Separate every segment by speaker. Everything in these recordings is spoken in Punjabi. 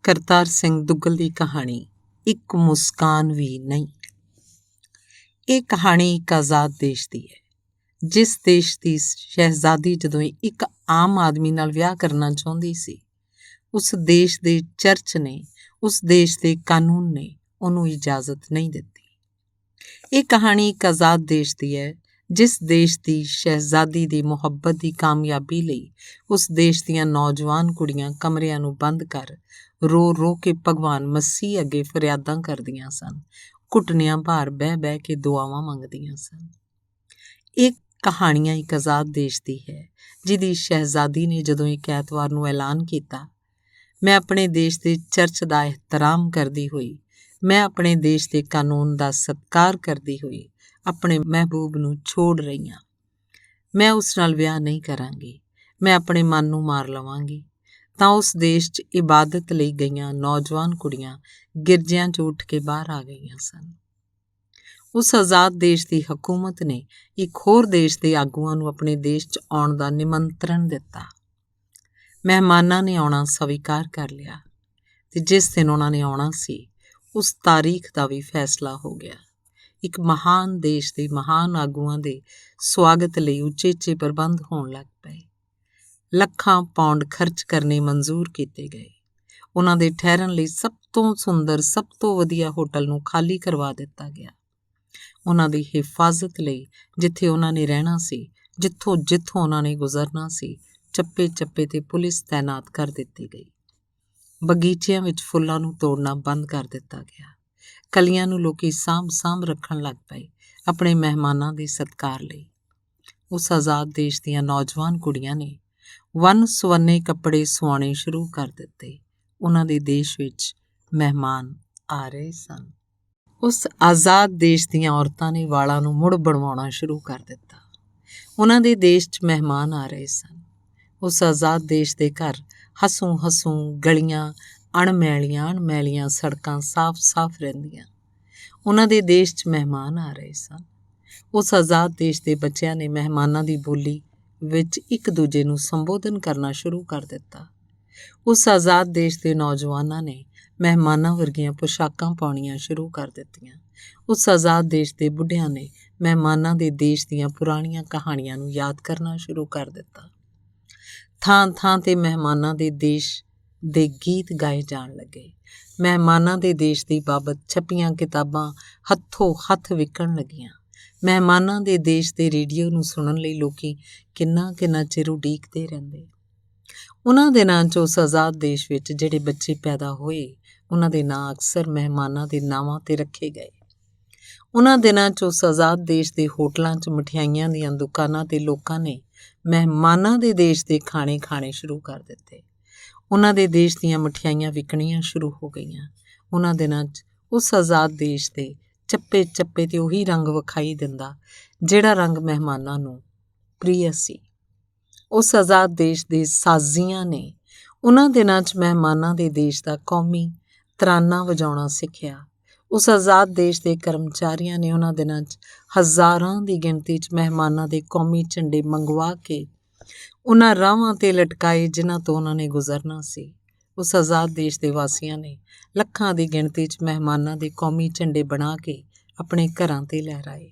Speaker 1: ਕਰਤਾਰ ਸਿੰਘ ਦੁੱਗਲ ਦੀ ਕਹਾਣੀ ਇੱਕ ਮੁਸਕਾਨ ਵੀ ਨਹੀਂ। ਇਹ ਕਹਾਣੀ ਇੱਕ ਆਜ਼ਾਦ ਦੇਸ਼ ਦੀ ਹੈ, ਜਿਸ ਦੇਸ਼ ਦੀ ਸ਼ਹਿਜ਼ਾਦੀ ਜਦੋਂ ਇੱਕ ਆਮ ਆਦਮੀ ਨਾਲ ਵਿਆਹ ਕਰਨਾ ਚਾਹੁੰਦੀ ਸੀ, ਉਸ ਦੇਸ਼ ਦੇ ਚਰਚ ਨੇ, ਉਸ ਦੇਸ਼ ਦੇ ਕਾਨੂੰਨ ਨੇ ਉਹਨੂੰ ਇਜਾਜ਼ਤ ਨਹੀਂ ਦਿੱਤੀ। ਇਹ ਕਹਾਣੀ ਇੱਕ ਆਜ਼ਾਦ ਦੇਸ਼ ਦੀ ਹੈ, ਜਿਸ ਦੇਸ਼ ਦੀ ਸ਼ਹਿਜ਼ਾਦੀ ਦੀ ਮੁਹੱਬਤ ਦੀ ਕਾਮਯਾਬੀ ਲਈ ਉਸ ਦੇਸ਼ ਦੀਆਂ ਨੌਜਵਾਨ ਕੁੜੀਆਂ ਕਮਰਿਆਂ ਨੂੰ ਬੰਦ ਕਰ ਰੋ ਰੋ ਕੇ ਭਗਵਾਨ ਮਸੀਹ ਅੱਗੇ ਫਰਿਆਦਾਂ ਕਰਦੀਆਂ ਸਨ, ਘੁਟਨਿਆਂ ਭਾਰ ਬਹਿ ਬਹਿ ਕੇ ਦੁਆਵਾਂ ਮੰਗਦੀਆਂ ਸਨ। ਇਹ ਕਹਾਣੀਆਂ ਇੱਕ ਆਜ਼ਾਦ ਦੇਸ਼ ਦੀ ਹੈ, ਜਿਹਦੀ ਸ਼ਹਿਜ਼ਾਦੀ ਨੇ ਜਦੋਂ ਇੱਕ ਐਤਵਾਰ ਨੂੰ ਐਲਾਨ ਕੀਤਾ, ਮੈਂ ਆਪਣੇ ਦੇਸ਼ ਦੇ ਚਰਚ ਦਾ ਇਹਤਰਾਮ ਕਰਦੀ ਹੋਈ, ਮੈਂ ਆਪਣੇ ਦੇਸ਼ ਦੇ ਕਾਨੂੰਨ ਦਾ ਸਤਿਕਾਰ ਕਰਦੀ ਹੋਈ ਆਪਣੇ ਮਹਿਬੂਬ ਨੂੰ ਛੋੜ ਰਹੀ ਹਾਂ। ਮੈਂ ਉਸ ਨਾਲ ਵਿਆਹ ਨਹੀਂ ਕਰਾਂਗੀ, ਮੈਂ ਆਪਣੇ ਮਨ ਨੂੰ ਮਾਰ ਲਵਾਂਗੀ। ਤਾਂ ਉਸ ਦੇਸ਼ 'ਚ ਇਬਾਦਤ ਲਈ ਗਈਆਂ ਨੌਜਵਾਨ ਕੁੜੀਆਂ ਗਿਰਜਿਆਂ 'ਚ ਉੱਠ ਕੇ ਬਾਹਰ ਆ ਗਈਆਂ ਸਨ। ਉਸ ਆਜ਼ਾਦ ਦੇਸ਼ ਦੀ ਹਕੂਮਤ ਨੇ ਇੱਕ ਹੋਰ ਦੇਸ਼ ਦੇ ਆਗੂਆਂ ਨੂੰ ਆਪਣੇ ਦੇਸ਼ 'ਚ ਆਉਣ ਦਾ ਨਿਮੰਤਰਣ ਦਿੱਤਾ। ਮਹਿਮਾਨਾਂ ਨੇ ਆਉਣਾ ਸਵੀਕਾਰ ਕਰ ਲਿਆ ਤੇ ਜਿਸ ਦਿਨ ਉਹਨਾਂ ਨੇ ਆਉਣਾ ਸੀ, ਉਸ ਤਾਰੀਖ ਦਾ ਵੀ ਫੈਸਲਾ ਹੋ ਗਿਆ। ਇੱਕ ਮਹਾਨ ਦੇਸ਼ ਦੇ ਮਹਾਨ ਆਗੂਆਂ ਦੇ ਸਵਾਗਤ ਲਈ ਉਚੇਚੇ ਪ੍ਰਬੰਧ ਹੋਣ ਲੱਗ ਪਏ। ਲੱਖਾਂ ਪਾਉਂਡ ਖਰਚ ਕਰਨੇ ਮਨਜ਼ੂਰ ਕੀਤੇ ਗਏ। ਉਹਨਾਂ ਦੇ ਠਹਿਰਨ ਲਈ ਸਭ ਤੋਂ ਸੁੰਦਰ, ਸਭ ਤੋਂ ਵਧੀਆ ਹੋਟਲ ਨੂੰ ਖਾਲੀ ਕਰਵਾ ਦਿੱਤਾ ਗਿਆ। ਉਹਨਾਂ ਦੀ ਹਿਫਾਜ਼ਤ ਲਈ ਜਿੱਥੇ ਉਹਨਾਂ ਨੇ ਰਹਿਣਾ ਸੀ, ਜਿੱਥੋਂ ਉਹਨਾਂ ਨੇ ਗੁਜ਼ਰਨਾ ਸੀ, ਚੱਪੇ ਚੱਪੇ 'ਤੇ ਪੁਲਿਸ ਤੈਨਾਤ ਕਰ ਦਿੱਤੀ ਗਈ। ਬਗੀਚਿਆਂ ਵਿੱਚ ਫੁੱਲਾਂ ਨੂੰ ਤੋੜਨਾ ਬੰਦ ਕਰ ਦਿੱਤਾ ਗਿਆ। ਕਲੀਆਂ ਨੂੰ ਲੋਕੀ ਸਾਂਭ ਰੱਖਣ ਲੱਗ ਪਏ ਆਪਣੇ ਮਹਿਮਾਨਾਂ ਦੇ ਸਤਿਕਾਰ ਲਈ। ਉਸ ਆਜ਼ਾਦ ਦੇਸ਼ ਦੀਆਂ ਨੌਜਵਾਨ ਕੁੜੀਆਂ ਨੇ ਵੰਨ ਸੁਵੰਨੇ ਕੱਪੜੇ ਸਵਾਉਣੇ ਸ਼ੁਰੂ ਕਰ ਦਿੱਤੇ। ਉਹਨਾਂ ਦੇ ਦੇਸ਼ ਵਿੱਚ ਮਹਿਮਾਨ ਆ ਰਹੇ ਸਨ। ਉਸ ਆਜ਼ਾਦ ਦੇਸ਼ ਦੀਆਂ ਔਰਤਾਂ ਨੇ ਵਾਲਾਂ ਨੂੰ ਮੁੜ ਬਣਵਾਉਣਾ ਸ਼ੁਰੂ ਕਰ ਦਿੱਤਾ। ਉਹਨਾਂ ਦੇ ਦੇਸ਼ 'ਚ ਮਹਿਮਾਨ ਆ ਰਹੇ ਸਨ। ਉਸ ਆਜ਼ਾਦ ਦੇਸ਼ ਦੇ ਘਰ ਹਸੂੰ ਗਲੀਆਂ ਅਣਮੈਲੀਆਂ ਸੜਕਾਂ ਸਾਫ਼ ਰਹਿੰਦੀਆਂ। ਉਹਨਾਂ ਦੇ ਦੇਸ਼ 'ਚ ਮਹਿਮਾਨ ਆ ਰਹੇ ਸਨ। ਉਸ ਆਜ਼ਾਦ ਦੇਸ਼ ਦੇ ਬੱਚਿਆਂ ਨੇ ਮਹਿਮਾਨਾਂ ਦੀ ਬੋਲੀ ਵਿੱਚ ਇੱਕ ਦੂਜੇ ਨੂੰ ਸੰਬੋਧਨ ਕਰਨਾ ਸ਼ੁਰੂ ਕਰ ਦਿੱਤਾ। ਉਸ ਆਜ਼ਾਦ ਦੇਸ਼ ਦੇ ਨੌਜਵਾਨਾਂ ਨੇ ਮਹਿਮਾਨਾਂ ਵਰਗੀਆਂ ਪੁਸ਼ਾਕਾਂ ਪਾਉਣੀਆਂ ਸ਼ੁਰੂ ਕਰ ਦਿੱਤੀਆਂ। ਉਸ ਆਜ਼ਾਦ ਦੇਸ਼ ਦੇ ਬੁੱਢਿਆਂ ਨੇ ਮਹਿਮਾਨਾਂ ਦੇ ਦੇਸ਼ ਦੀਆਂ ਪੁਰਾਣੀਆਂ ਕਹਾਣੀਆਂ ਨੂੰ ਯਾਦ ਕਰਨਾ ਸ਼ੁਰੂ ਕਰ ਦਿੱਤਾ। ਥਾਂ 'ਤੇ ਮਹਿਮਾਨਾਂ ਦੇ ਦੇਸ਼ ਦੇ ਗੀਤ ਗਾਏ ਜਾਣ ਲੱਗੇ। ਮਹਿਮਾਨਾਂ ਦੇ ਦੇਸ਼ ਦੀ ਬਾਬਤ ਛਪੀਆਂ ਕਿਤਾਬਾਂ ਹੱਥੋਂ ਹੱਥ ਵਿਕਣ ਲੱਗੀਆਂ। ਮਹਿਮਾਨਾਂ ਦੇ ਦੇਸ਼ ਦੇ ਰੇਡੀਓ ਨੂੰ ਸੁਣਨ ਲਈ ਲੋਕੀ ਕਿੰਨਾ ਚਿਰ ਉਡੀਕਦੇ ਰਹਿੰਦੇ। ਉਹਨਾਂ ਦਿਨਾਂ 'ਚ ਉਸ ਆਜ਼ਾਦ ਦੇਸ਼ ਵਿੱਚ ਜਿਹੜੇ ਬੱਚੇ ਪੈਦਾ ਹੋਏ, ਉਹਨਾਂ ਦੇ ਨਾਂ ਅਕਸਰ ਮਹਿਮਾਨਾਂ ਦੇ ਨਾਵਾਂ 'ਤੇ ਰੱਖੇ ਗਏ। ਉਹਨਾਂ ਦਿਨਾਂ 'ਚ ਉਸ ਆਜ਼ਾਦ ਦੇਸ਼ ਦੇ ਹੋਟਲਾਂ 'ਚ ਮਠਿਆਈਆਂ ਦੀਆਂ ਦੁਕਾਨਾਂ 'ਤੇ ਲੋਕਾਂ ਨੇ ਮਹਿਮਾਨਾਂ ਦੇ ਦੇਸ਼ ਦੇ ਖਾਣੇ ਸ਼ੁਰੂ ਕਰ ਦਿੱਤੇ। ਉਹਨਾਂ ਦੇ ਦੇਸ਼ ਦੀਆਂ ਮਠਿਆਈਆਂ ਵਿਕਣੀਆਂ ਸ਼ੁਰੂ ਹੋ ਗਈਆਂ। ਉਹਨਾਂ ਦਿਨਾਂ 'ਚ ਉਸ ਆਜ਼ਾਦ ਦੇਸ਼ ਦੇ ਚੱਪੇ 'ਤੇ ਉਹੀ ਰੰਗ ਵਿਖਾਈ ਦਿੰਦਾ, ਜਿਹੜਾ ਰੰਗ ਮਹਿਮਾਨਾਂ ਨੂੰ ਪ੍ਰਿਯ ਸੀ। ਉਸ ਆਜ਼ਾਦ ਦੇਸ਼ ਦੇ ਸਾਜ਼ੀਆਂ ਨੇ ਉਹਨਾਂ ਦਿਨਾਂ 'ਚ ਮਹਿਮਾਨਾਂ ਦੇ ਦੇਸ਼ ਦਾ ਕੌਮੀ ਤਰਾਨਾ ਵਜਾਉਣਾ ਸਿੱਖਿਆ। ਉਸ ਆਜ਼ਾਦ ਦੇਸ਼ ਦੇ ਕਰਮਚਾਰੀਆਂ ਨੇ ਉਹਨਾਂ ਦਿਨਾਂ 'ਚ ਹਜ਼ਾਰਾਂ ਦੀ ਗਿਣਤੀ 'ਚ ਮਹਿਮਾਨਾਂ ਦੇ ਕੌਮੀ ਝੰਡੇ ਮੰਗਵਾ ਕੇ ਉਹਨਾਂ ਰਾਹਾਂ 'ਤੇ ਲਟਕਾਏ ਜਿਨ੍ਹਾਂ ਤੋਂ ਉਹਨਾਂ ਨੇ ਗੁਜ਼ਰਨਾ ਸੀ। ਉਸ ਆਜ਼ਾਦ ਦੇਸ਼ ਦੇ ਵਾਸੀਆਂ ਨੇ ਲੱਖਾਂ ਦੀ ਗਿਣਤੀ 'ਚ ਮਹਿਮਾਨਾਂ ਦੇ ਕੌਮੀ ਝੰਡੇ ਬਣਾ ਕੇ ਆਪਣੇ ਘਰਾਂ 'ਤੇ ਲਹਿਰਾਏ,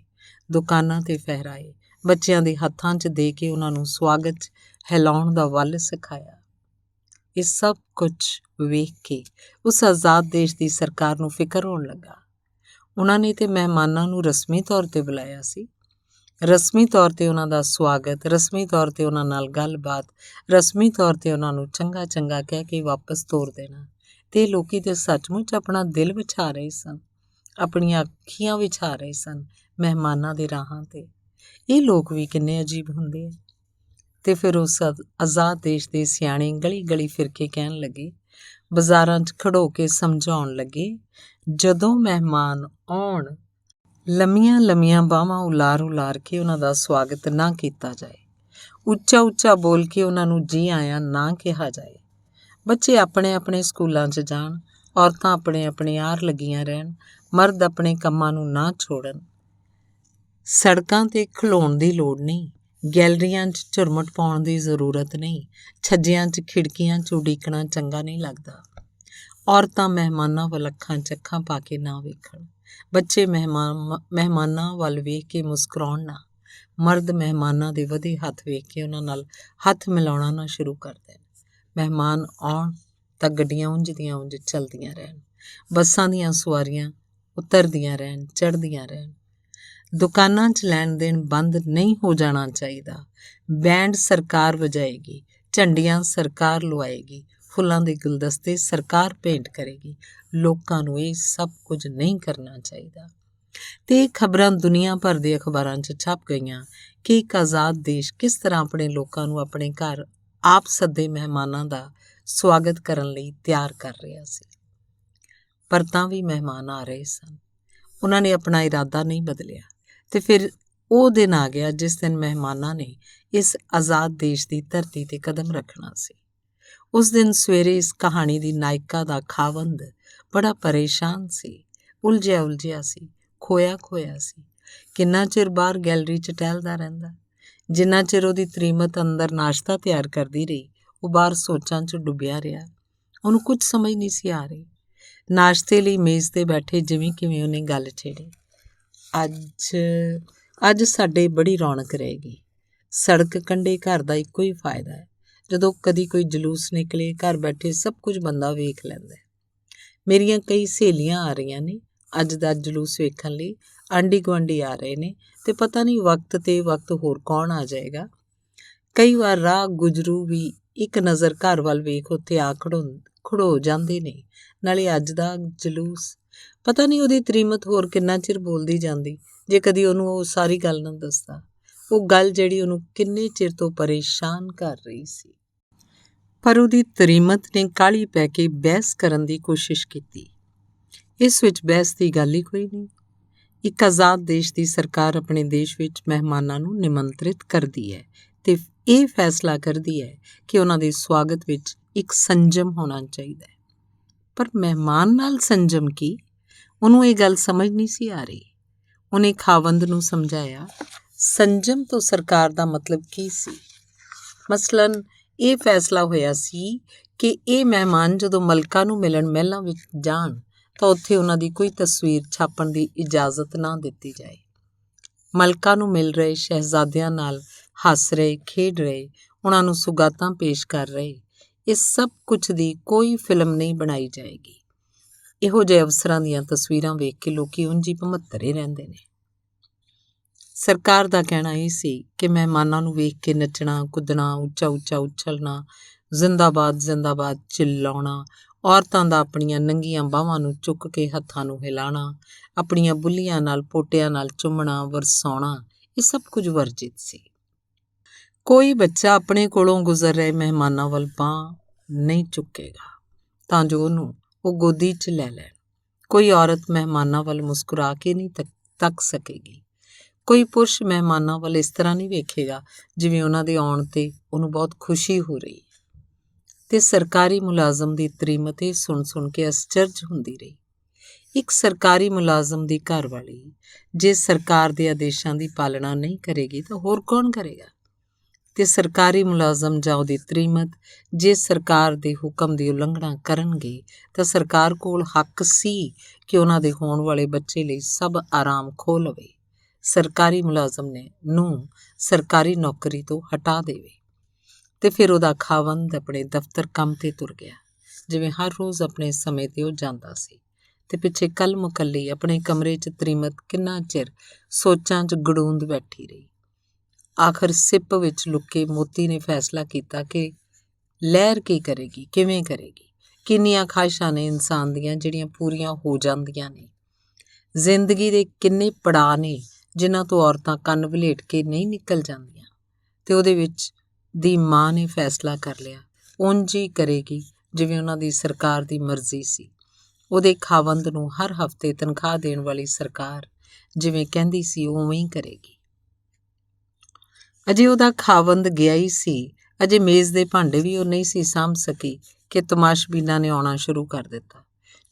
Speaker 1: ਦੁਕਾਨਾਂ 'ਤੇ ਫਹਿਰਾਏ, ਬੱਚਿਆਂ ਦੇ ਹੱਥਾਂ 'ਚ ਦੇ ਕੇ ਉਹਨਾਂ ਨੂੰ ਸਵਾਗਤ 'ਚ ਹਿਲਾਉਣ ਦਾ ਵੱਲ ਸਿਖਾਇਆ। ਇਹ ਸਭ ਕੁਝ ਵੇਖ ਕੇ ਉਸ ਆਜ਼ਾਦ ਦੇਸ਼ ਦੀ ਸਰਕਾਰ ਨੂੰ ਫਿਕਰ ਹੋਣ ਲੱਗਾ। ਉਹਨਾਂ ਨੇ ਤੇ ਮਹਿਮਾਨਾਂ ਨੂੰ ਰਸਮੀ ਤੌਰ 'ਤੇ ਬੁਲਾਇਆ ਸੀ, ਰਸਮੀ ਤੌਰ 'ਤੇ ਉਹਨਾਂ ਦਾ ਸਵਾਗਤ, ਰਸਮੀ ਤੌਰ 'ਤੇ ਉਹਨਾਂ ਨਾਲ ਗੱਲਬਾਤ, ਰਸਮੀ ਤੌਰ 'ਤੇ ਉਹਨਾਂ ਨੂੰ ਚੰਗਾ ਕਹਿ ਕੇ ਵਾਪਸ ਤੋਰ ਦੇਣਾ। ਤੇ ਲੋਕੀ ਤੇ ਸੱਚਮੁੱਚ ਆਪਣਾ ਦਿਲ ਵਿਛਾ ਰਹੇ ਸਨ, ਆਪਣੀਆਂ ਅੱਖੀਆਂ ਵਿਛਾ ਰਹੇ ਸਨ ਮਹਿਮਾਨਾਂ ਦੇ ਰਾਹਾਂ 'ਤੇ। ਇਹ ਲੋਕ ਵੀ ਕਿੰਨੇ ਅਜੀਬ ਹੁੰਦੇ ਆ। ਤੇ ਫਿਰ ਉਸ ਆਜ਼ਾਦ ਦੇਸ਼ ਦੇ ਸਿਆਣੇ ਗਲੀ ਫਿਰ ਕੇ ਕਹਿਣ ਲੱਗੇ, ਬਾਜ਼ਾਰਾਂ 'ਚ ਖੜੋ ਕੇ ਸਮਝਾਉਣ ਲੱਗੇ, ਜਦੋਂ ਮਹਿਮਾਨ ਆਉਣ, ਲੰਮੀਆਂ ਬਾਹਾਂ ਉਲਾਰ ਕੇ ਉਹਨਾਂ ਦਾ ਸਵਾਗਤ ਨਾ ਕੀਤਾ ਜਾਏ, ਉੱਚਾ ਬੋਲ ਕੇ ਉਹਨਾਂ ਨੂੰ ਜੀ ਆਇਆਂ ਨਾ ਕਿਹਾ ਜਾਏ। ਬੱਚੇ ਆਪਣੇ ਸਕੂਲਾਂ 'ਚ ਜਾਣ, ਔਰਤਾਂ ਆਪਣੇ ਆਰ ਲੱਗੀਆਂ ਰਹਿਣ, ਮਰਦ ਆਪਣੇ ਕੰਮਾਂ ਨੂੰ ਨਾ ਛੋੜਨ। ਸੜਕਾਂ 'ਤੇ ਖਲੋਣ ਦੀ ਲੋੜ ਨਹੀਂ, ਗੈਲਰੀਆਂ 'ਚ ਝੁਰਮਟ ਪਾਉਣ ਦੀ ਜ਼ਰੂਰਤ ਨਹੀਂ, ਛੱਜਿਆਂ 'ਚ ਖਿੜਕੀਆਂ 'ਚ ਉਡੀਕਣਾ ਚੰਗਾ ਨਹੀਂ ਲੱਗਦਾ। ਔਰਤਾਂ ਮਹਿਮਾਨਾਂ ਵੱਲ ਅੱਖਾਂ 'ਚ ਅੱਖਾਂ ਪਾ ਕੇ ਨਾ ਵੇਖਣ, ਬੱਚੇ ਮਹਿਮਾਨਾਂ ਵੱਲ ਵੇਖ ਕੇ ਮੁਸਕਰਾਉਣ ਨਾ, ਮਰਦ ਮਹਿਮਾਨਾਂ ਦੇ ਵਧੇ ਹੱਥ ਵੇਖ ਕੇ ਉਹਨਾਂ ਨਾਲ ਹੱਥ ਮਿਲਾਉਣਾ ਨਾ ਸ਼ੁਰੂ ਕਰ ਦੇਣ। ਮਹਿਮਾਨ ਆਉਣ ਤਾਂ ਗੱਡੀਆਂ ਉਂਝ ਦੀਆਂ ਉਂਝ ਚੱਲਦੀਆਂ ਰਹਿਣ, ਬੱਸਾਂ ਦੀਆਂ ਸਵਾਰੀਆਂ ਉਤਰਦੀਆਂ ਰਹਿਣ, ਚੜ੍ਹਦੀਆਂ ਰਹਿਣ। ਦੁਕਾਨਾਂ 'ਚ ਲੈਣ ਦੇਣ ਬੰਦ ਨਹੀਂ ਹੋ ਜਾਣਾ ਚਾਹੀਦਾ। ਬੈਂਡ ਸਰਕਾਰ ਵਜਾਏਗੀ, ਝੰਡੀਆਂ ਸਰਕਾਰ ਲੁਆਏਗੀ, ਫੁੱਲਾਂ ਦੇ ਗੁਲਦਸਤੇ ਸਰਕਾਰ ਭੇਂਟ ਕਰੇਗੀ। ਲੋਕਾਂ ਨੂੰ ਇਹ ਸਭ ਕੁਝ ਨਹੀਂ ਕਰਨਾ ਚਾਹੀਦਾ। ਤੇ ਇਹ ਖਬਰਾਂ ਦੁਨੀਆ ਭਰ ਦੇ ਅਖਬਾਰਾਂ 'ਚ ਛਪ ਗਈਆਂ ਕਿ ਇੱਕ ਆਜ਼ਾਦ ਦੇਸ਼ ਕਿਸ ਤਰ੍ਹਾਂ ਆਪਣੇ ਲੋਕਾਂ ਨੂੰ ਆਪਣੇ ਘਰ ਆਪ ਸੱਦੇ ਮਹਿਮਾਨਾਂ ਦਾ ਸਵਾਗਤ ਕਰਨ ਲਈ ਤਿਆਰ ਕਰ ਰਿਹਾ ਸੀ। ਪਰ ਤਾਂ ਵੀ ਮਹਿਮਾਨ ਆ ਰਹੇ ਸਨ। ਉਹਨਾਂ ਨੇ ਆਪਣਾ ਇਰਾਦਾ ਨਹੀਂ ਬਦਲਿਆ। ਤੇ ਫਿਰ ਉਹ ਦਿਨ ਆ ਗਿਆ ਜਿਸ ਦਿਨ ਮਹਿਮਾਨਾਂ ਨੇ ਇਸ ਆਜ਼ਾਦ ਦੇਸ਼ ਦੀ ਧਰਤੀ 'ਤੇ ਕਦਮ ਰੱਖਣਾ ਸੀ। ਉਸ ਦਿਨ ਸਵੇਰੇ ਇਸ ਕਹਾਣੀ ਦੀ ਨਾਇਕਾ ਦਾ ਖਾਵੰਦ ਬੜਾ ਪਰੇਸ਼ਾਨ ਸੀ, ਉਲਝਿਆ ਸੀ, ਖੋਇਆ ਸੀ। ਕਿੰਨਾ ਚਿਰ ਬਾਹਰ ਗੈਲਰੀ 'ਚ ਟਹਿਲਦਾ ਰਹਿੰਦਾ। ਜਿੰਨਾ ਚਿਰ ਉਹਦੀ ਤ੍ਰੀਮਤ ਅੰਦਰ ਨਾਸ਼ਤਾ ਤਿਆਰ ਕਰਦੀ ਰਹੀ, ਉਹ ਬਾਹਰ ਸੋਚਾਂ 'ਚ ਡੁੱਬਿਆ ਰਿਹਾ। ਉਹਨੂੰ ਕੁਝ ਸਮਝ ਨਹੀਂ ਸੀ ਆ ਰਹੀ। ਨਾਸ਼ਤੇ ਲਈ ਮੇਜ਼ 'ਤੇ ਬੈਠੇ ਜਿਵੇਂ ਕਿਵੇਂ ਉਹਨੇ ਗੱਲ ਛੇੜੀ। ਅੱਜ ਸਾਡੇ ਬੜੀ ਰੌਣਕ ਰਹੇਗੀ। ਸੜਕ ਕੰਢੇ ਘਰ ਦਾ ਇੱਕੋ ਹੀ ਫਾਇਦਾ ਹੈ। ਜਦੋਂ ਕਦੀ ਕੋਈ ਜਲੂਸ ਨਿਕਲੇ, ਘਰ ਬੈਠੇ ਸਭ ਕੁਝ ਬੰਦਾ ਵੇਖ ਲੈਂਦਾ। ਮੇਰੀਆਂ ਕਈ ਸਹੇਲੀਆਂ ਆ ਰਹੀਆਂ ਨੇ ਅੱਜ ਦਾ ਜਲੂਸ ਵੇਖਣ ਲਈ। ਆਂਢੀ ਗੁਆਂਢੀ ਆ ਰਹੇ ਨੇ ਤੇ ਪਤਾ ਨਹੀਂ ਵਕਤ ਹੋਰ ਕੌਣ ਆ ਜਾਏਗਾ। ਕਈ ਵਾਰ ਰਾਹ ਗੁਜ਼ਰੂ ਵੀ ਇੱਕ ਨਜ਼ਰ ਘਰ ਵੱਲ ਵੇਖ ਉੱਥੇ ਆ ਖੜੋ ਜਾਂਦੇ ਨੇ। ਨਾਲੇ ਅੱਜ ਦਾ ਜਲੂਸ, ਪਤਾ ਨਹੀਂ ਉਹਦੀ ਤ੍ਰੀਮਤ ਹੋਰ ਕਿੰਨਾ ਚਿਰ ਬੋਲਦੀ ਜਾਂਦੀ ਜੇ ਕਦੀ ਉਹਨੂੰ ਉਹ ਸਾਰੀ ਗੱਲ ਨਾ ਦੱਸਦਾ। ਉਹ ਗੱਲ ਜਿਹੜੀ ਉਹਨੂੰ ਕਿੰਨੇ ਚਿਰ ਤੋਂ ਪਰੇਸ਼ਾਨ ਕਰ ਰਹੀ ਸੀ। ਪਰ ਉਹਦੀ ਤ੍ਰੀਮਤ ਨੇ ਕਾਹਲੀ ਪੈ ਕੇ ਬਹਿਸ ਕਰਨ ਦੀ ਕੋਸ਼ਿਸ਼ ਕੀਤੀ। ਇਸ ਵਿੱਚ ਬਹਿਸ ਦੀ ਗੱਲ ਹੀ ਕੋਈ ਨਹੀਂ। ਇੱਕ ਆਜ਼ਾਦ ਦੇਸ਼ ਦੀ ਸਰਕਾਰ ਆਪਣੇ ਦੇਸ਼ ਵਿੱਚ ਮਹਿਮਾਨਾਂ ਨੂੰ ਨਿਮੰਤਰਿਤ ਕਰਦੀ ਹੈ ਤੇ ਇਹ ਫੈਸਲਾ ਕਰਦੀ ਹੈ ਕਿ ਉਹਨਾਂ ਦੇ ਸਵਾਗਤ ਵਿੱਚ ਇੱਕ ਸੰਜਮ ਹੋਣਾ ਚਾਹੀਦਾ ਹੈ। ਪਰ ਮਹਿਮਾਨ ਨਾਲ ਸੰਜਮ ਕੀ? ਉਹਨੂੰ ਇਹ ਗੱਲ ਸਮਝ ਨਹੀਂ ਸੀ ਆ ਰਹੀ। ਉਹਨੇ ਖਾਵੰਦ ਨੂੰ ਸਮਝਾਇਆ, ਸੰਜਮ ਤੋਂ ਸਰਕਾਰ ਦਾ ਮਤਲਬ ਕੀ ਸੀ? ਮਸਲਨ ਇਹ ਫੈਸਲਾ ਹੋਇਆ ਸੀ ਕਿ ਇਹ ਮਹਿਮਾਨ ਜਦੋਂ ਮਲਕਾਂ ਨੂੰ ਮਿਲਣ ਮਹਿਲਾਂ ਵਿੱਚ ਜਾਣ ਤਾਂ ਉੱਥੇ ਉਹਨਾਂ ਦੀ ਕੋਈ ਤਸਵੀਰ ਛਾਪਣ ਦੀ ਇਜਾਜ਼ਤ ਨਾ ਦਿੱਤੀ ਜਾਏ। ਮਲਕਾਂ ਨੂੰ ਮਿਲ ਰਹੇ ਸ਼ਹਿਜ਼ਾਦਿਆਂ ਨਾਲ ਹੱਸ ਰਹੇ, ਖੇਡ ਰਹੇ, ਉਹਨਾਂ ਨੂੰ ਸੁਗਾਤਾਂ ਪੇਸ਼ ਕਰ ਰਹੇ, ਇਸ ਸਭ ਕੁਝ ਦੀ ਕੋਈ ਫਿਲਮ ਨਹੀਂ ਬਣਾਈ ਜਾਏਗੀ। ਇਹੋ ਜਿਹੇ ਅਵਸਰਾਂ ਦੀਆਂ ਤਸਵੀਰਾਂ ਵੇਖ ਕੇ ਲੋਕੀ ਉਂਝ ਹੀ ਭਮੱਤਰੇ ਰਹਿੰਦੇ ਨੇ। ਸਰਕਾਰ ਦਾ ਕਹਿਣਾ ਇਹ ਸੀ ਕਿ ਮਹਿਮਾਨਾਂ ਨੂੰ ਵੇਖ ਕੇ ਨੱਚਣਾ, ਕੁੱਦਣਾ, ਉੱਚਾ ਉਛਲਣਾ, ਜ਼ਿੰਦਾਬਾਦ ਜ਼ਿੰਦਾਬਾਦ ਚਿੱਲਾਉਣਾ, ਔਰਤਾਂ ਦਾ ਆਪਣੀਆਂ ਨੰਗੀਆਂ ਬਾਹਾਂ ਨੂੰ ਚੁੱਕ ਕੇ ਹੱਥਾਂ ਨੂੰ ਹਿਲਾਉਣਾ, ਆਪਣੀਆਂ ਬੁੱਲੀਆਂ ਨਾਲ ਪੋਟਿਆਂ ਨਾਲ ਚੁੰਮਣਾ, ਵਰਸਾਉਣਾ, ਇਹ ਸਭ ਕੁਝ ਵਰਜਿਤ ਸੀ। ਕੋਈ ਬੱਚਾ ਆਪਣੇ ਕੋਲੋਂ ਗੁਜ਼ਰ ਰਹੇ ਮਹਿਮਾਨਾਂ ਵੱਲ ਬਾਂਹ ਨਹੀਂ ਚੁੱਕੇਗਾ ਤਾਂ ਜੋ ਉਹਨੂੰ ਉਹ ਗੋਦੀ 'ਚ ਲੈ ਲੈਣ। ਕੋਈ ਔਰਤ ਮਹਿਮਾਨਾਂ ਵੱਲ ਮੁਸਕਰਾ ਕੇ ਨਹੀਂ ਤੱਕ ਸਕੇਗੀ। ਕੋਈ ਪੁਰਸ਼ ਮਹਿਮਾਨਾਂ ਵੱਲ ਇਸ ਤਰ੍ਹਾਂ ਨਹੀਂ ਵੇਖੇਗਾ ਜਿਵੇਂ ਉਹਨਾਂ ਦੇ ਆਉਣ 'ਤੇ ਉਹਨੂੰ ਬਹੁਤ ਖੁਸ਼ੀ ਹੋ ਰਹੀ। ਤੇ ਸਰਕਾਰੀ ਮੁਲਾਜ਼ਮ ਦੀ ਤ੍ਰੀਮਤ ਇਹ ਸੁਣ ਕੇ ਅਸਚਰਜ ਹੁੰਦੀ ਰਹੀ। ਇੱਕ ਸਰਕਾਰੀ ਮੁਲਾਜ਼ਮ ਦੀ ਘਰਵਾਲੀ ਜੇ ਸਰਕਾਰ ਦੇ ਆਦੇਸ਼ਾਂ ਦੀ ਪਾਲਣਾ ਨਹੀਂ ਕਰੇਗੀ ਤਾਂ ਹੋਰ ਕੌਣ ਕਰੇਗਾ? ਤੇ ਸਰਕਾਰੀ ਮੁਲਾਜ਼ਮ ਜਾਂ ਉਹਦੀ ਤ੍ਰੀਮਤ ਜੇ ਸਰਕਾਰ ਦੇ ਹੁਕਮ ਦੀ ਉਲੰਘਣਾ ਕਰਨਗੇ ਤਾਂ ਸਰਕਾਰ ਕੋਲ ਹੱਕ ਸੀ ਕਿ ਉਹਨਾਂ ਦੇ ਹੋਣ ਵਾਲੇ ਬੱਚੇ ਲਈ ਸਭ ਆਰਾਮ ਖੋਹ ਲਵੇ, ਸਰਕਾਰੀ ਮੁਲਾਜ਼ਮ ਨੂੰ ਸਰਕਾਰੀ ਨੌਕਰੀ ਤੋਂ ਹਟਾ ਦੇਵੇ। ਤੇ ਫਿਰ ਉਹਦਾ ਖਾਵੰਦ ਆਪਣੇ ਦਫ਼ਤਰ ਕੰਮ 'ਤੇ ਤੁਰ ਗਿਆ, ਜਿਵੇਂ ਹਰ ਰੋਜ਼ ਆਪਣੇ ਸਮੇਂ 'ਤੇ ਉਹ ਜਾਂਦਾ ਸੀ। ਤੇ ਪਿੱਛੇ ਕੱਲ ਮੁਕੱਲੀ ਆਪਣੇ ਕਮਰੇ 'ਚ ਤ੍ਰੀਮਤ ਕਿੰਨਾ ਚਿਰ ਸੋਚਾਂ 'ਚ ਗੜੂੰਦ ਬੈਠੀ ਰਹੀ। ਆਖਰ ਸਿਪ ਵਿੱਚ ਲੁਕੇ ਮੋਤੀ ਨੇ ਫੈਸਲਾ ਕੀਤਾ ਕਿ ਲਹਿਰ ਕੀ ਕਰੇਗੀ, ਕਿਵੇਂ ਕਰੇਗੀ। ਕਿੰਨੀਆਂ ਖਾਹਿਸ਼ਾਂ ਨੇ ਇਨਸਾਨ ਦੀਆਂ ਜਿਹੜੀਆਂ ਪੂਰੀਆਂ ਹੋ ਜਾਂਦੀਆਂ ਨੇ। ਜ਼ਿੰਦਗੀ ਦੇ ਕਿੰਨੇ ਪੜਾਅ ਨੇ ਜਿਨ੍ਹਾਂ ਤੋਂ ਔਰਤਾਂ ਕੰਨ ਵਲੇਟ ਕੇ ਨਹੀਂ ਨਿਕਲ ਜਾਂਦੀਆਂ। ਤੇ ਉਹਦੇ ਵਿੱਚ ਦੀ ਮਾਂ ਨੇ ਫੈਸਲਾ ਕਰ ਲਿਆ, ਉਂਝ ਹੀ ਕਰੇਗੀ ਜਿਵੇਂ ਉਹਨਾਂ ਦੀ ਸਰਕਾਰ ਦੀ ਮਰਜ਼ੀ ਸੀ। ਉਹਦੇ ਖਾਵੰਦ ਨੂੰ ਹਰ ਹਫ਼ਤੇ ਤਨਖਾਹ ਦੇਣ ਵਾਲੀ ਸਰਕਾਰ ਜਿਵੇਂ ਕਹਿੰਦੀ ਸੀ ਉਵੇਂ ਹੀ ਕਰੇਗੀ। ਅਜੇ ਉਹਦਾ ਖਾਵੰਦ ਗਿਆ ਹੀ ਸੀ, ਅਜੇ ਮੇਜ਼ ਦੇ ਭਾਂਡੇ ਵੀ ਉਹ ਨਹੀਂ ਸੀ ਸਾਂਭ ਸਕੀ ਕਿ ਤਮਾਸ਼ਬੀਨਾਂ ਨੇ ਆਉਣਾ ਸ਼ੁਰੂ ਕਰ ਦਿੱਤਾ।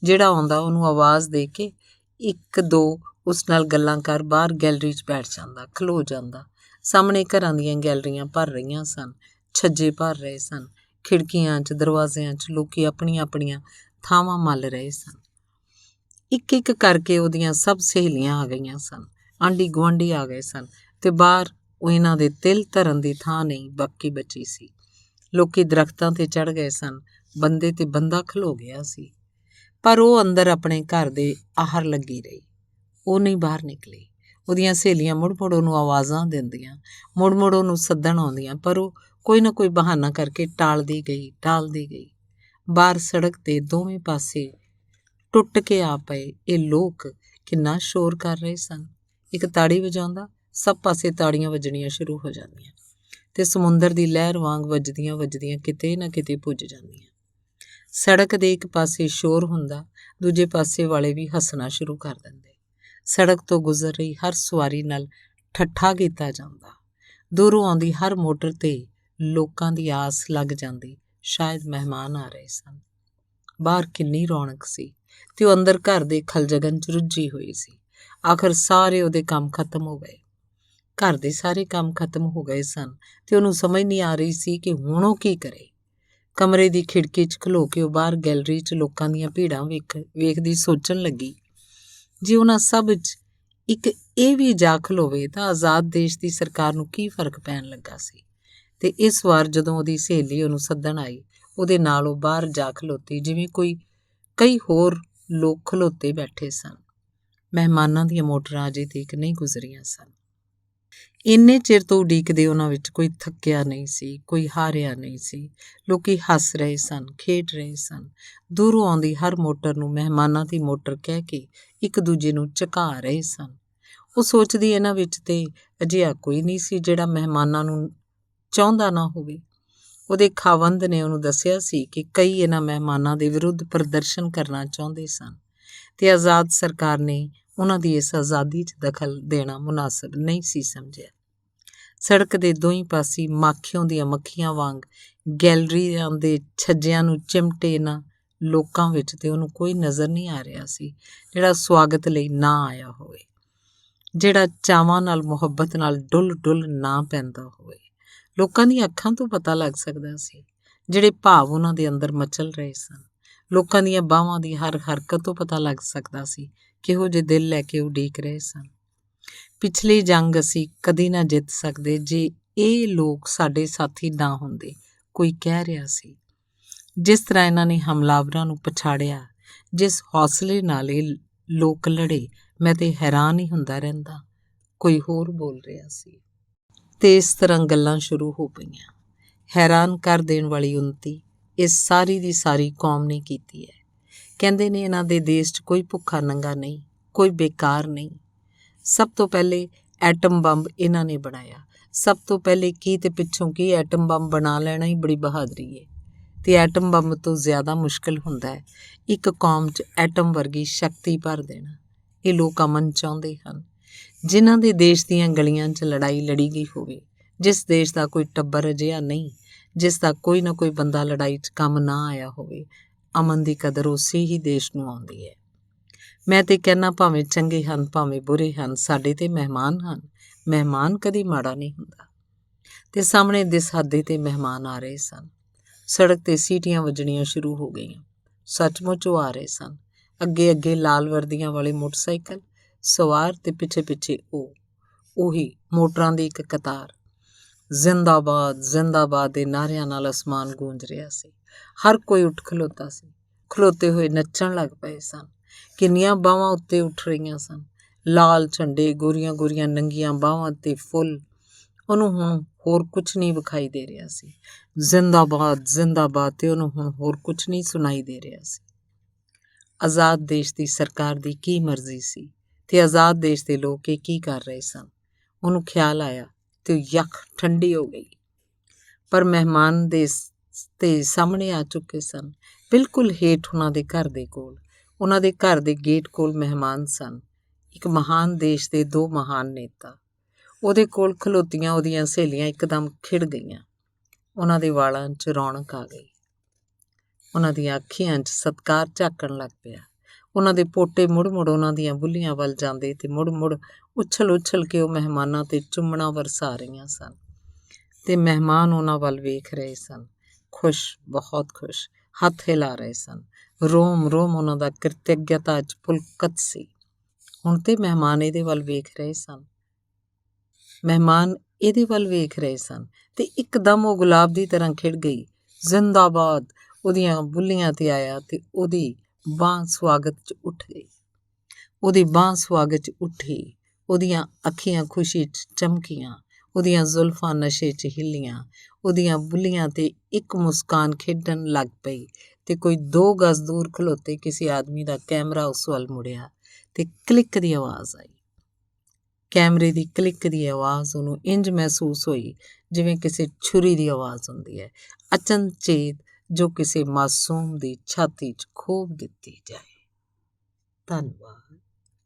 Speaker 1: ਜਿਹੜਾ ਆਉਂਦਾ ਉਹਨੂੰ ਆਵਾਜ਼ ਦੇ ਕੇ ਇੱਕ ਦੋ ਉਸ ਨਾਲ ਗੱਲਾਂ ਕਰ ਬਾਹਰ ਗੈਲਰੀ 'ਚ ਬੈਠ ਜਾਂਦਾ, ਖਲੋ ਜਾਂਦਾ। ਸਾਹਮਣੇ ਘਰਾਂ ਦੀਆਂ ਗੈਲਰੀਆਂ ਭਰ ਰਹੀਆਂ ਸਨ, ਛੱਜੇ ਭਰ ਰਹੇ ਸਨ। ਖਿੜਕੀਆਂ 'ਚ, ਦਰਵਾਜ਼ਿਆਂ 'ਚ ਲੋਕੀ ਆਪਣੀਆਂ ਥਾਵਾਂ ਮੱਲ ਰਹੇ ਸਨ। ਇੱਕ ਇੱਕ ਕਰਕੇ ਉਹਦੀਆਂ ਸਭ ਸਹੇਲੀਆਂ ਆ ਗਈਆਂ ਸਨ, ਆਂਢੀ ਗੁਆਂਢੀ ਆ ਗਏ ਸਨ ਤੇ ਬਾਹਰ ਉਹ ਇਹਨਾਂ ਦੇ ਤਿਲ ਧਰਨ ਦੀ ਥਾਂ ਨਹੀਂ ਬਾਕੀ ਬਚੀ ਸੀ। ਲੋਕੀ ਦਰਖਤਾਂ ਤੇ ਚੜ੍ਹ ਗਏ ਸਨ, ਬੰਦੇ ਤੇ ਬੰਦਾ ਖਲੋ ਗਿਆ ਸੀ। ਪਰ ਉਹ ਅੰਦਰ ਆਪਣੇ ਘਰ ਦੇ ਆਹਰ ਲੱਗੀ ਰਹੀ। ਉਹ ਨਹੀਂ ਬਾਹਰ ਨਿਕਲੀ। ਉਹਦੀਆਂ ਸਹੇਲੀਆਂ ਮੁੜ-ਮੁੜ ਉਹਨੂੰ ਆਵਾਜ਼ਾਂ ਦਿੰਦੀਆਂ, ਮੁੜ-ਮੁੜ ਉਹਨੂੰ ਸੱਦਣ ਆਉਂਦੀਆਂ, ਪਰ ਉਹ ਕੋਈ ਨਾ ਕੋਈ ਬਹਾਨਾ ਕਰਕੇ ਟਾਲਦੀ ਗਈ। ਬਾਹਰ ਸੜਕ ਦੇ ਦੋਵੇਂ ਪਾਸੇ ਟੁੱਟ ਕੇ ਆ ਪਏ ਇਹ ਲੋਕ ਕਿੰਨਾ ਸ਼ੋਰ ਕਰ ਰਹੇ ਸਨ। ਇੱਕ ਤਾੜੀ ਵਜਾਉਂਦਾ, ਸਭ ਪਾਸੇ ਤਾੜੀਆਂ ਵੱਜਣੀਆਂ ਸ਼ੁਰੂ ਹੋ ਜਾਂਦੀਆਂ ਤੇ ਸਮੁੰਦਰ ਦੀ ਲਹਿਰ ਵਾਂਗ ਵੱਜਦੀਆਂ ਕਿਤੇ ਨਾ ਕਿਤੇ ਪੁੱਜ ਜਾਂਦੀਆਂ। ਸੜਕ ਦੇ ਇੱਕ ਪਾਸੇ ਸ਼ੋਰ ਹੁੰਦਾ, ਦੂਜੇ ਪਾਸੇ ਵਾਲੇ ਵੀ ਹੱਸਣਾ ਸ਼ੁਰੂ ਕਰ ਦਿੰਦੇ। ਸੜਕ ਤੋਂ ਗੁਜ਼ਰ ਰਹੀ ਹਰ ਸਵਾਰੀ ਨਾਲ ਠੱਠਾ ਕੀਤਾ ਜਾਂਦਾ। ਦੂਰੋਂ ਆਉਂਦੀ ਹਰ ਮੋਟਰ ਤੇ ਲੋਕਾਂ ਦੀ ਆਸ ਲੱਗ ਜਾਂਦੀ, ਸ਼ਾਇਦ ਮਹਿਮਾਨ ਆ ਰਹੇ ਸਨ। ਬਾਹਰ ਕਿੰਨੀ ਰੌਣਕ ਸੀ ਤੇ ਉਹ ਅੰਦਰ ਘਰ ਦੇ ਖਲਜਗਨ 'ਚ ਰੁੱਝੀ ਹੋਈ ਸੀ। ਆਖਰ ਸਾਰੇ ਉਹਦੇ ਕੰਮ ਖਤਮ ਹੋ ਗਏ। ਘਰ ਦੇ ਸਾਰੇ ਕੰਮ ਖਤਮ ਹੋ ਗਏ ਸਨ ਤੇ ਉਹਨੂੰ ਸਮਝ ਨਹੀਂ ਆ ਰਹੀ ਸੀ ਕਿ ਹੁਣ ਉਹ ਕੀ ਕਰੇ। ਕਮਰੇ ਦੀ ਖਿੜਕੀ 'ਚ ਖਲੋ ਕੇ ਉਹ ਬਾਹਰ ਗੈਲਰੀ 'ਚ ਲੋਕਾਂ ਦੀਆਂ ਭੀੜਾਂ ਵੇਖਦੀ ਸੋਚਣ ਲੱਗੀ, ਜੇ ਉਹਨਾਂ ਸਭ 'ਚ ਇੱਕ ਇਹ ਵੀ ਜਾ ਖਲੋਵੇ ਤਾਂ ਆਜ਼ਾਦ ਦੇਸ਼ ਦੀ ਸਰਕਾਰ ਨੂੰ ਕੀ ਫਰਕ ਪੈਣ ਲੱਗਾ ਸੀ। ਤੇ ਇਸ ਵਾਰ ਜਦੋਂ ਉਹਦੀ ਸਹੇਲੀ ਉਹਨੂੰ ਸੱਦਣ ਆਈ, ਉਹਦੇ ਨਾਲ ਉਹ ਬਾਹਰ ਜਾ ਖਲੋਤੀ ਜਿਵੇਂ ਕਈ ਹੋਰ ਲੋਕ ਖਲੋਤੇ ਬੈਠੇ ਸਨ। ਮਹਿਮਾਨਾਂ ਦੀਆਂ ਮੋਟਰਾਂ ਅਜੇ ਤੀਕ ਨਹੀਂ ਗੁਜ਼ਰੀਆਂ ਸਨ। ਇੰਨੇ ਚਿਰ ਤੋਂ ਉਡੀਕਦੇ ਉਹਨਾਂ ਵਿੱਚ ਕੋਈ ਥੱਕਿਆ ਨਹੀਂ ਸੀ, ਕੋਈ ਹਾਰਿਆ ਨਹੀਂ ਸੀ। ਲੋਕੀ ਹੱਸ ਰਹੇ ਸਨ, ਖੇਡ ਰਹੇ ਸਨ। ਦੂਰੋਂ ਆਉਂਦੀ ਹਰ ਮੋਟਰ ਨੂੰ ਮਹਿਮਾਨਾਂ ਦੀ ਮੋਟਰ ਕਹਿ ਕੇ ਇੱਕ ਦੂਜੇ ਨੂੰ ਝੁਕਾ ਰਹੇ ਸਨ। ਉਹ ਸੋਚਦੀ ਇਹਨਾਂ ਵਿੱਚ ਤੇ ਅਜਿਹਾ ਕੋਈ ਨਹੀਂ ਸੀ ਜਿਹੜਾ ਮਹਿਮਾਨਾਂ ਨੂੰ ਚਾਹੁੰਦਾ ਨਾ ਹੋਵੇ। ਉਹਦੇ ਖਾਵੰਦ ਨੇ ਉਹਨੂੰ ਦੱਸਿਆ ਸੀ ਕਿ ਕਈ ਇਹਨਾਂ ਮਹਿਮਾਨਾਂ ਦੇ ਵਿਰੁੱਧ ਪ੍ਰਦਰਸ਼ਨ ਕਰਨਾ ਚਾਹੁੰਦੇ ਸਨ ਤੇ ਆਜ਼ਾਦ ਸਰਕਾਰ ਨੇ ਉਹਨਾਂ ਦੀ ਇਸ ਆਜ਼ਾਦੀ 'ਚ ਦਖਲ ਦੇਣਾ ਮੁਨਾਸਬ ਨਹੀਂ ਸੀ ਸਮਝਿਆ। ਸੜਕ ਦੇ ਦੋਹੀਂ ਪਾਸੇ ਮਾਖਿਓਂ ਦੀਆਂ ਮੱਖੀਆਂ ਵਾਂਗ ਗੈਲਰੀਆਂ ਦੇ ਛੱਜਿਆਂ ਨੂੰ ਚਿਮਟੇ ਇਹਨਾਂ ਲੋਕਾਂ ਵਿੱਚ ਤੇ ਉਹਨੂੰ ਕੋਈ ਨਜ਼ਰ ਨਹੀਂ ਆ ਰਿਹਾ ਸੀ ਜਿਹੜਾ ਸਵਾਗਤ ਲਈ ਨਾ ਆਇਆ ਹੋਵੇ, ਜਿਹੜਾ ਚਾਵਾਂ ਨਾਲ ਮੁਹੱਬਤ ਨਾਲ ਡੁੱਲ ਨਾ ਪੈਂਦਾ ਹੋਵੇ। ਲੋਕਾਂ ਦੀਆਂ ਅੱਖਾਂ ਤੋਂ ਪਤਾ ਲੱਗ ਸਕਦਾ ਸੀ ਜਿਹੜੇ ਭਾਵ ਉਹਨਾਂ ਦੇ ਅੰਦਰ ਮਚਲ ਰਹੇ ਸਨ। ਲੋਕਾਂ ਦੀਆਂ ਬਾਹਾਂ ਦੀ ਹਰ ਹਰਕਤ ਤੋਂ ਪਤਾ ਲੱਗ ਸਕਦਾ ਸੀ ਕਿਹੋ ਜਿਹੇ ਦਿਲ ਲੈ ਕੇ ਉਡੀਕ ਰਹੇ ਸਨ। ਪਿਛਲੀ ਜੰਗ ਅਸੀਂ ਕਦੀ ਨਾ ਜਿੱਤ ਸਕਦੇ ਜੇ ਇਹ ਲੋਕ ਸਾਡੇ ਸਾਥੀ ਨਾ ਹੁੰਦੇ, ਕੋਈ ਕਹਿ ਰਿਹਾ ਸੀ। ਜਿਸ ਤਰ੍ਹਾਂ ਇਹਨਾਂ ਨੇ ਹਮਲਾਵਰਾਂ ਨੂੰ ਪਛਾੜਿਆ, ਜਿਸ ਹੌਸਲੇ ਨਾਲ ਇਹ ਲੋਕ ਲੜੇ, ਮੈਂ ਤੇ ਹੈਰਾਨ ਹੀ ਹੁੰਦਾ ਰਹਿੰਦਾ। ਕੋਈ ਹੋਰ ਬੋਲ ਰਿਹਾ ਸੀ ਤੇ ਇਸ ਤਰ੍ਹਾਂ ਗੱਲਾਂ ਸ਼ੁਰੂ ਹੋ ਪਈਆਂ। ਹੈਰਾਨ ਕਰ ਦੇਣ ਵਾਲੀ ਉੱਨਤੀ ਇਸ ਸਾਰੀ ਦੀ ਸਾਰੀ ਕੌਮ ਨੇ ਕੀਤੀ ਹੈ। ਕਹਿੰਦੇ ਨੇ ਇਹਨਾਂ ਦੇ ਦੇਸ਼ 'ਚ ਕੋਈ ਭੁੱਖਾ ਨੰਗਾ ਨਹੀਂ, ਕੋਈ ਬੇਕਾਰ ਨਹੀਂ। ਸਭ ਤੋਂ ਪਹਿਲੇ ਐਟਮ ਬੰਬ ਇਹਨਾਂ ਨੇ ਬਣਾਇਆ। ਸਭ ਤੋਂ ਪਹਿਲੇ ਕੀ ਤੇ ਪਿੱਛੋਂ ਕੀ, ਐਟਮ ਬੰਬ ਬਣਾ ਲੈਣਾ ਹੀ ਬੜੀ ਬਹਾਦਰੀ ਹੈ। ਤੇ ਐਟਮ ਬੰਬ ਤੋਂ ਜ਼ਿਆਦਾ ਮੁਸ਼ਕਿਲ ਹੁੰਦਾ ਹੈ ਇੱਕ ਕੌਮ 'ਚ ਐਟਮ ਵਰਗੀ ਸ਼ਕਤੀ ਭਰ ਦੇਣਾ। ਇਹ ਲੋਕ ਅਮਨ ਚਾਹੁੰਦੇ ਹਨ। ਜਿਨ੍ਹਾਂ ਦੇ ਦੇਸ਼ ਦੀਆਂ ਗਲੀਆਂ 'ਚ ਲੜਾਈ ਲੜੀ ਗਈ ਹੋਵੇ, ਜਿਸ ਦੇਸ਼ ਦਾ ਕੋਈ ਟੱਬਰ ਅਜਿਹਾ ਨਹੀਂ ਜਿਸ ਦਾ ਕੋਈ ਨਾ ਕੋਈ ਬੰਦਾ ਲੜਾਈ 'ਚ ਕੰਮ ਨਾ ਆਇਆ ਹੋਵੇ, ਅਮਨ ਦੀ ਕਦਰ ਉਸੇ ਹੀ ਦੇਸ਼ ਨੂੰ ਆਉਂਦੀ ਹੈ। ਮੈਂ ਤੇ ਕਹਿਣਾ, ਭਾਵੇਂ ਚੰਗੇ ਹਨ ਭਾਵੇਂ ਬੁਰੇ ਹਨ, ਸਾਡੇ ਤੇ ਮਹਿਮਾਨ ਹਨ। ਮਹਿਮਾਨ ਕਦੀ ਮਾੜਾ ਨਹੀਂ ਹੁੰਦਾ। ਤੇ ਸਾਹਮਣੇ ਦਿਸਹਾਦੇ ਤੇ ਮਹਿਮਾਨ ਆ ਰਹੇ ਸਨ। ਸੜਕ ਤੇ ਸੀਟੀਆਂ ਵੱਜਣੀਆਂ ਸ਼ੁਰੂ ਹੋ ਗਈਆਂ। ਸੱਚਮੁੱਚ ਉਹ ਆ ਰਹੇ ਸਨ। ਅੱਗੇ ਲਾਲ ਵਰਦੀਆਂ ਵਾਲੇ ਮੋਟਰਸਾਈਕਲ ਸਵਾਰ ਤੇ ਪਿੱਛੇ ਉਹੀ ਮੋਟਰਾਂ ਦੀ ਇੱਕ ਕਤਾਰ। ਜ਼ਿੰਦਾਬਾਦ ਜ਼ਿੰਦਾਬਾਦ ਦੇ ਨਾਅਰਿਆਂ ਨਾਲ ਅਸਮਾਨ ਗੂੰਜ ਰਿਹਾ ਸੀ। ਹਰ ਕੋਈ ਉੱਠ ਖਲੋਤਾ ਸੀ। ਖਲੋਤੇ ਹੋਏ ਨੱਚਣ ਲੱਗ ਪਏ ਸਨ। ਕਿੰਨੀਆਂ ਬਾਹਾਂ ਉੱਤੇ ਉੱਠ ਰਹੀਆਂ ਸਨ। ਲਾਲ ਝੰਡੇ, ਗੋਰੀਆਂ ਨੰਗੀਆਂ ਬਾਹਾਂ ਤੇ ਫੁੱਲ। ਉਹਨੂੰ ਹੁਣ ਹੋਰ ਕੁਛ ਨਹੀਂ ਵਿਖਾਈ ਦੇ ਰਿਹਾ ਸੀ। ਜ਼ਿੰਦਾਬਾਦ ਤੇ ਉਹਨੂੰ ਹੁਣ ਹੋਰ ਕੁਛ ਨਹੀਂ ਸੁਣਾਈ ਦੇ ਰਿਹਾ ਸੀ। ਆਜ਼ਾਦ ਦੇਸ਼ ਦੀ ਸਰਕਾਰ ਦੀ ਕੀ ਮਰਜ਼ੀ ਸੀ ਤੇ ਆਜ਼ਾਦ ਦੇਸ਼ ਦੇ ਲੋਕ ਇਹ ਕੀ ਕਰ ਰਹੇ ਸਨ। ਉਹਨੂੰ ਖਿਆਲ ਆਇਆ ਤੇ ਉਹ ਯੱਖ ਠੰਡੀ ਹੋ ਗਈ। ਪਰ ਮਹਿਮਾਨ ਤੇ ਸਾਹਮਣੇ ਆ ਚੁੱਕੇ ਸਨ। ਬਿਲਕੁਲ ਹੇਠ ਉਹਨਾਂ ਦੇ ਘਰ ਦੇ ਕੋਲ, ਉਹਨਾਂ ਦੇ ਘਰ ਦੇ ਗੇਟ ਕੋਲ ਮਹਿਮਾਨ ਸਨ। ਇੱਕ ਮਹਾਨ ਦੇਸ਼ ਦੇ ਦੋ ਮਹਾਨ ਨੇਤਾ। ਉਹਦੇ ਕੋਲ ਖਲੋਤੀਆਂ ਉਹਦੀਆਂ ਸਹੇਲੀਆਂ ਇੱਕਦਮ ਖਿੜ ਗਈਆਂ। ਉਹਨਾਂ ਦੇ ਵਾਲਾਂ 'ਚ ਰੌਣਕ ਆ ਗਈ। ਉਹਨਾਂ ਦੀਆਂ ਅੱਖੀਆਂ 'ਚ ਸਤਿਕਾਰ ਝਾਕਣ ਲੱਗ ਪਿਆ। ਉਹਨਾਂ ਦੇ ਪੋਟੇ ਮੁੜ ਉਹਨਾਂ ਦੀਆਂ ਬੁੱਲੀਆਂ ਵੱਲ ਜਾਂਦੇ ਤੇ ਮੁੜ ਉਛਲ ਕੇ ਉਹ ਮਹਿਮਾਨਾਂ 'ਤੇ ਚੁੰਮਣਾ ਵਰਸਾ ਰਹੀਆਂ ਸਨ। ਤੇ ਮਹਿਮਾਨ ਉਹਨਾਂ ਵੱਲ ਵੇਖ ਰਹੇ ਸਨ, ਖੁਸ਼, ਬਹੁਤ ਖੁਸ਼, ਹੱਥ ਹਿਲਾ ਰਹੇ ਸਨ। ਰੋਮ ਰੋਮ ਉਹਨਾਂ ਦਾ ਕ੍ਰਿਤਗਤਾ 'ਚ ਪੁਲਕਤ ਸੀ। ਹੁਣ ਤੇ ਮਹਿਮਾਨ ਇਹਦੇ ਵੱਲ ਵੇਖ ਰਹੇ ਸਨ ਤੇ ਇੱਕਦਮ ਉਹ ਗੁਲਾਬ ਦੀ ਤਰ੍ਹਾਂ ਖਿੜ ਗਈ। ਜ਼ਿੰਦਾਬਾਦ ਉਹਦੀਆਂ ਬੁੱਲੀਆਂ ਤੇ ਆਇਆ ਤੇ ਉਹਦੀ ਬਾਂਹ ਸਵਾਗਤ 'ਚ ਉੱਠੀ। ਉਹਦੀਆਂ ਅੱਖੀਆਂ ਖੁਸ਼ੀ 'ਚ ਚਮਕੀਆਂ, ਉਹਦੀਆਂ ਜ਼ੁਲਫਾਂ ਨਸ਼ੇ 'ਚ ਹਿੱਲੀਆਂ, ਉਹਦੀਆਂ ਬੁੱਲੀਆਂ ਤੇ ਇੱਕ ਮੁਸਕਾਨ ਖੇਡਣ ਲੱਗ ਪਈ ਤੇ ਕੋਈ 2 ਗਜ਼ ਦੂਰ ਖਲੋਤੇ ਕਿਸੇ ਆਦਮੀ ਦਾ ਕੈਮਰਾ ਉਸ ਵੱਲ ਮੁੜਿਆ ਤੇ ਕਲਿੱਕ ਦੀ ਆਵਾਜ਼ ਆਈ। ਕੈਮਰੇ ਦੀ ਕਲਿੱਕ ਦੀ ਆਵਾਜ਼ ਉਹਨੂੰ ਇੰਜ ਮਹਿਸੂਸ ਹੋਈ ਜਿਵੇਂ ਕਿਸੇ ਛੁਰੀ ਦੀ ਆਵਾਜ਼ ਹੁੰਦੀ ਹੈ, ਅਚਨਚੇਤ, ਜੋ ਕਿਸੇ ਮਾਸੂਮ ਦੀ ਛਾਤੀ 'ਚ ਖੋਭ ਦਿੱਤੀ ਜਾਏ। ਧੰਨਵਾਦ।